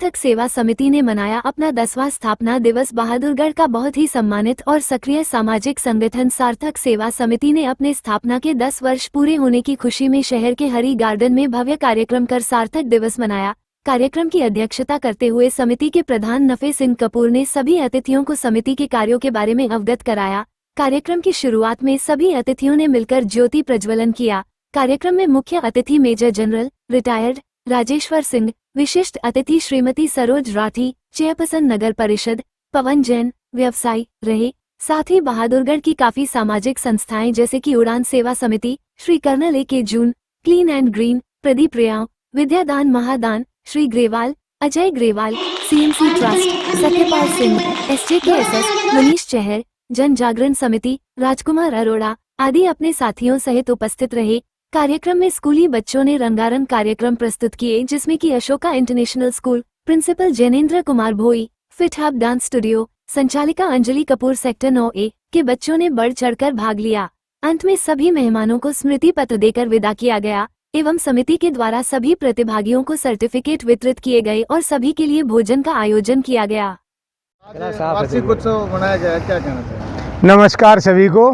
सार्थक सेवा समिति ने मनाया अपना 10वां स्थापना दिवस। बहादुरगढ़ का बहुत ही सम्मानित और सक्रिय सामाजिक संगठन सार्थक सेवा समिति ने अपने स्थापना के 10 वर्ष पूरे होने की खुशी में शहर के हरी गार्डन में भव्य कार्यक्रम कर सार्थक दिवस मनाया। कार्यक्रम की अध्यक्षता करते हुए समिति के प्रधान नफे सिंह कपूर ने सभी अतिथियों को समिति के कार्यों के बारे में अवगत कराया। कार्यक्रम की शुरुआत में सभी अतिथियों ने मिलकर ज्योति प्रज्वलन किया। कार्यक्रम में मुख्य अतिथि major general retired Rajeshwar Singh, विशिष्ट अतिथि श्रीमती सरोज राठी, चेयरपर्सन नगर परिषद पवन जैन, व्यवसायी रहे। साथ ही बहादुरगढ़ की काफी सामाजिक संस्थाएं जैसे कि Udaan Seva Samiti, Shri colonel A.K. Joon, clean and green, Pradeep रेयाव, Vidyadaan Mahadaan, Shri Grewal, Ajay Grewal, CMC trust, Satyapal Singh, SJKSS, Manish Chahar, Jan Jagran समिति, राजकुमार अरोड़ा आदि अपने साथियों सहित उपस्थित रहे। कार्यक्रम में स्कूली बच्चों ने रंगारंग कार्यक्रम प्रस्तुत किए, जिसमें कि Ashoka international school principal Jainendra Kumar Bhoi, fit hub dance studio संचालिका अंजलि कपूर सेक्टर 9A के बच्चों ने बढ़ चढ़कर भाग लिया। अंत में सभी मेहमानों को स्मृति पत्र देकर विदा किया गया एवं समिति के द्वारा सभी प्रतिभागियों को सर्टिफिकेट वितरित किए गए और सभी के लिए भोजन का आयोजन किया गया। वार्षिक उत्सव मनाया गया, क्या कहना चाहिए? नमस्कार सभी को।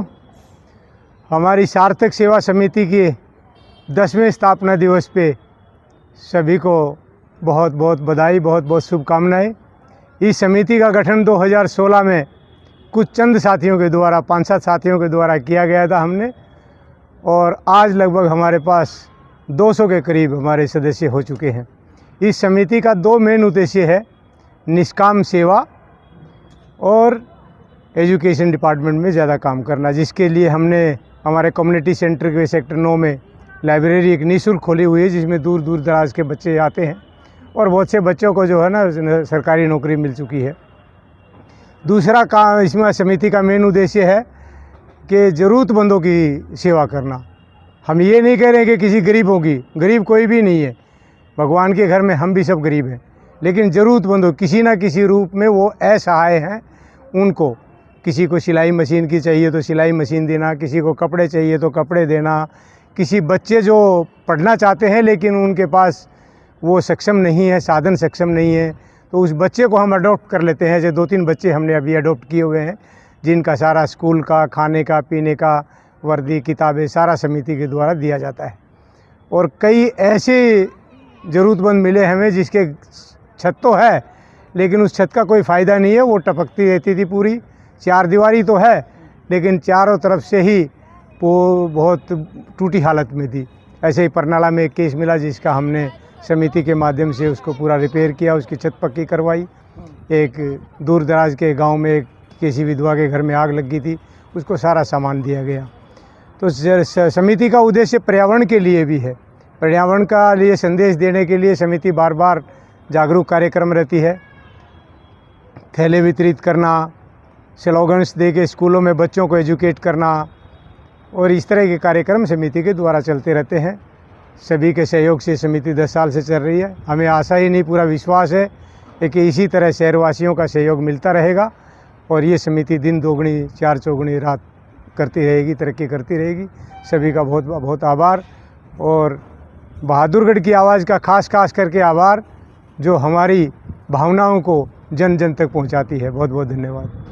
हमारी सार्थक सेवा समिति के 10वें स्थापना दिवस पे सभी को बहुत बहुत बधाई, बहुत बहुत शुभकामनाएं। इस समिति का गठन 2016 में कुछ चंद साथियों के द्वारा 5-7 साथियों के द्वारा किया गया था हमने, और आज लगभग हमारे पास 200 के करीब हमारे सदस्य हो चुके हैं। इस समिति का 2 मेन उद्देश्य है, निष्काम सेवा और एजुकेशन डिपार्टमेंट में ज़्यादा काम करना, जिसके लिए हमने हमारे कम्युनिटी सेंटर के सेक्टर 9 में लाइब्रेरी एक निःशुल्क खोली हुई है, जिसमें दूर दूर दराज के बच्चे आते हैं और बहुत से बच्चों को जो है ना सरकारी नौकरी मिल चुकी है। दूसरा काम इसमें समिति का मेन उद्देश्य है कि ज़रूरतमंदों की सेवा करना। हम ये नहीं कह रहे कि किसी गरीबों की, गरीब कोई भी नहीं है, भगवान के घर में हम भी सब गरीब हैं, लेकिन ज़रूरतमंदों किसी ना किसी रूप में वो असहाय हैं, उनको किसी को सिलाई मशीन की चाहिए तो सिलाई मशीन देना, किसी को कपड़े चाहिए तो कपड़े देना, किसी बच्चे जो पढ़ना चाहते हैं लेकिन उनके पास वो सक्षम नहीं है, साधन सक्षम नहीं है, तो उस बच्चे को हम अडॉप्ट कर लेते हैं। जो 2-3 बच्चे हमने अभी अडॉप्ट किए हुए हैं, जिनका सारा स्कूल का, खाने का, पीने का, वर्दी, किताबें सारा समिति के द्वारा दिया जाता है। और कई ऐसे ज़रूरतमंद मिले हमें जिसके छत तो है लेकिन उस छत का कोई फ़ायदा नहीं है, वो टपकती रहती थी पूरी, 4 दीवारी तो है लेकिन चारों तरफ से ही वो बहुत टूटी हालत में थी। ऐसे ही परनाला में एक केस मिला जिसका हमने समिति के माध्यम से उसको पूरा रिपेयर किया, उसकी छत पक्की करवाई। एक दूर दराज के गांव में एक किसी विधवा के घर में आग लग गई थी, उसको सारा सामान दिया गया। तो समिति का उद्देश्य पर्यावरण के लिए भी है। पर्यावरण का लिए संदेश देने के लिए समिति बार बार जागरूक कार्यक्रम रहती है। थैले वितरित करना, स्लोगन्स दे के स्कूलों में बच्चों को एजुकेट करना, और इस तरह के कार्यक्रम समिति के द्वारा चलते रहते हैं। सभी के सहयोग से समिति 10 साल से चल रही है। हमें आशा ही नहीं, पूरा विश्वास है कि इसी तरह शहरवासियों का सहयोग मिलता रहेगा और ये समिति दिन दोगुनी 4 चौगुनी रात करती रहेगी, तरक्की करती रहेगी। सभी का बहुत बहुत आभार, और बहादुरगढ़ की आवाज़ का खास करके आभार, जो हमारी भावनाओं को जन जन तक पहुंचाती है। बहुत बहुत धन्यवाद।